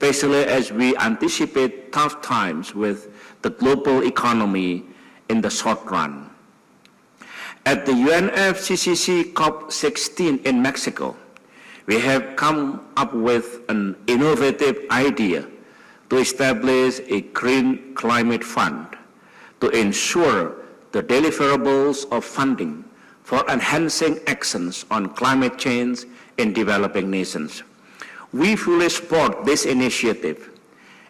especially as we anticipate tough times with the global economy in the short run. At the UNFCCC COP16 in Mexico, we have come up with an innovative idea to establish a green climate fund to ensure the deliverables of funding for enhancing actions on climate change in developing nations. We fully support this initiative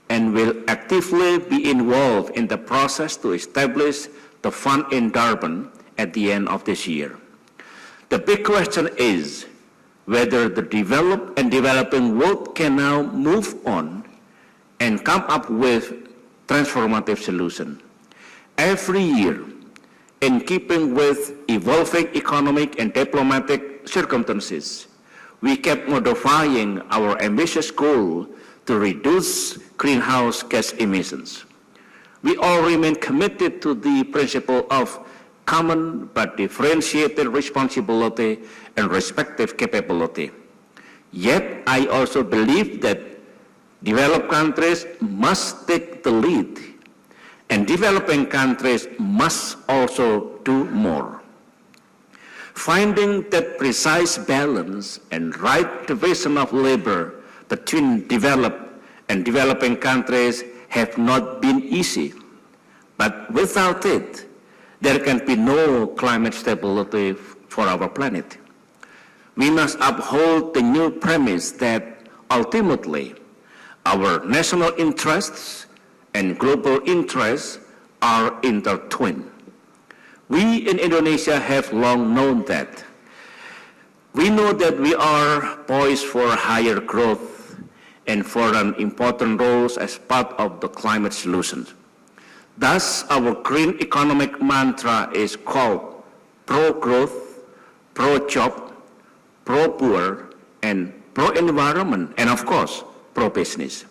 and will actively be involved in the process to establish the fund in Durban at the end of this year. The big question is whether the developed and developing world can now move on and come up with transformative solutions. Every year, in keeping with evolving economic and diplomatic circumstances, we kept modifying our ambitious goal to reduce greenhouse gas emissions. We all remain committed to the principle of common but differentiated responsibility and respective capability. Yet, I also believe that developed countries must take the lead, and developing countries must also do more. Finding that precise balance and right division of labor between developed and developing countries have not been easy, but without it, there can be no climate stability for our planet. We must uphold the new premise that ultimately our national interests and global interests are intertwined. We in Indonesia have long known that. We know that we are poised for higher growth and for an important role as part of the climate solutions. Thus, our green economic mantra is called pro-growth, pro-job, pro-poor, and pro-environment, and of course, pro-business.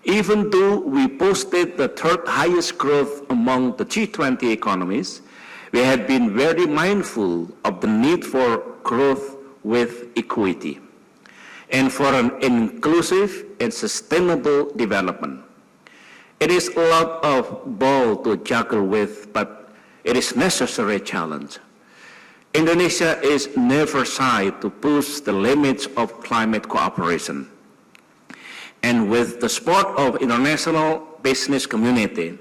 Even though we posted the third highest growth among the G20 economies, we have been very mindful of the need for growth with equity and for an inclusive and sustainable development. It is a lot of ball to juggle with, but it is necessary challenge. Indonesia is never shy to push the limits of climate cooperation. And with the support of international business community,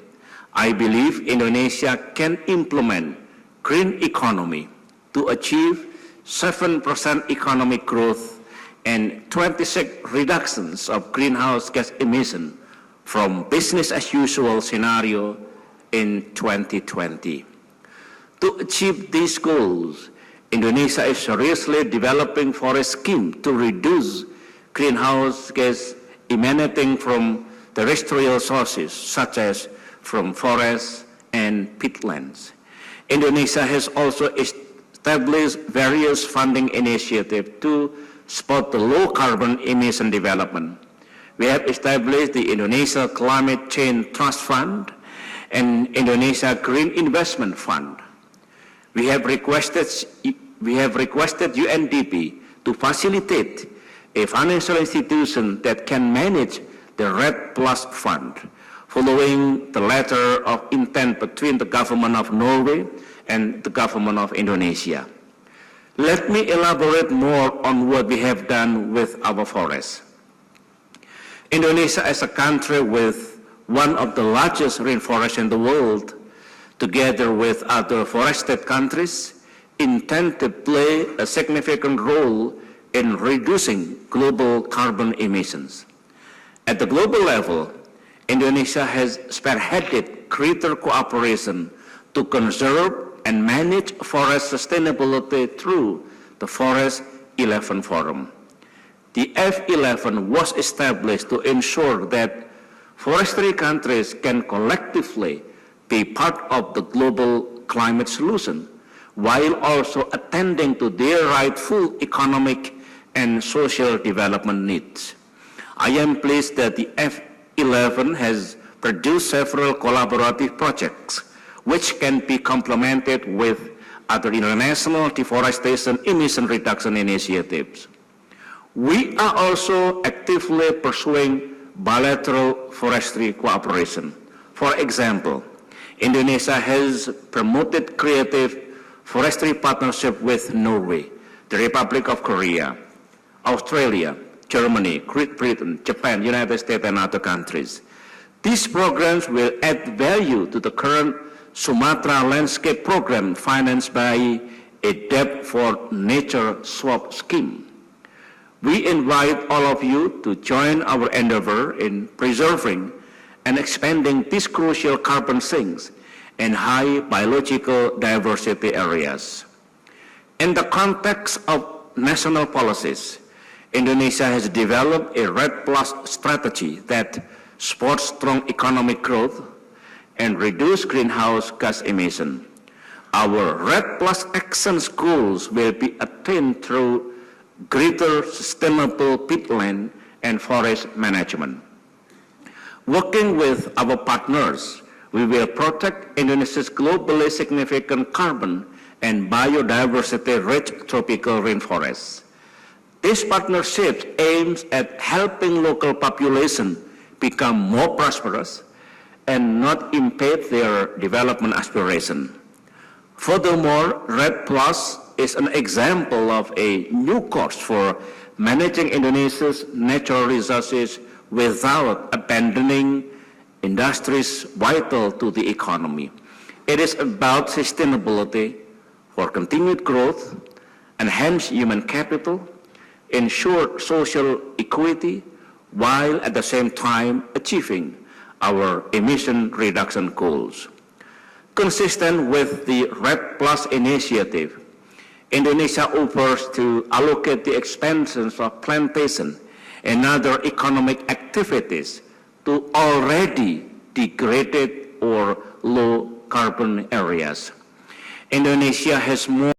I believe Indonesia can implement green economy to achieve 7% economic growth and 26 reductions of greenhouse gas emissions from business as usual scenario in 2020. To achieve these goals, Indonesia is seriously developing forest scheme to reduce greenhouse gas emanating from terrestrial sources such as from forests and peatlands. Indonesia has also established various funding initiatives to support the low carbon emission development. We have established the Indonesia Climate Change Trust Fund and Indonesia Green Investment Fund. We have requested UNDP to facilitate a financial institution that can manage the RED Plus Fund, following the letter of intent between the government of Norway and the government of Indonesia. Let me elaborate more on what we have done with our forests. Indonesia, as a country with one of the largest rainforests in the world, together with other forested countries, intend to play a significant role in reducing global carbon emissions. At the global level, Indonesia has spearheaded greater cooperation to conserve and manage forest sustainability through the Forest 11 Forum. The F11 was established to ensure that forestry countries can collectively be part of the global climate solution, while also attending to their rightful economic and social development needs. I am pleased that the F11 has produced several collaborative projects which can be complemented with other international deforestation emission reduction initiatives. We are also actively pursuing bilateral forestry cooperation. For example, Indonesia has promoted creative forestry partnership with Norway, the Republic of Korea, Australia, Germany, Great Britain, Japan, United States, and other countries. These programs will add value to the current Sumatra Landscape Program financed by a Debt for Nature swap scheme. We invite all of you to join our endeavor in preserving and expanding these crucial carbon sinks in high biological diversity areas. In the context of national policies, Indonesia has developed a REDD+ strategy that supports strong economic growth and reduce greenhouse gas emission. Our REDD+ action goals will be attained through greater sustainable peatland and forest management. Working with our partners, we will protect Indonesia's globally significant carbon and biodiversity-rich tropical rainforests. This partnership aims at helping local populations become more prosperous and not impede their development aspirations. Furthermore, REDD+ is an example of a new course for managing Indonesia's natural resources without abandoning industries vital to the economy. It is about sustainability for continued growth, enhance human capital, ensure social equity, while at the same time achieving our emission reduction goals. Consistent with the REDD+ initiative, Indonesia offers to allocate the expenses of plantation and other economic activities to already degraded or low carbon areas. Indonesia has more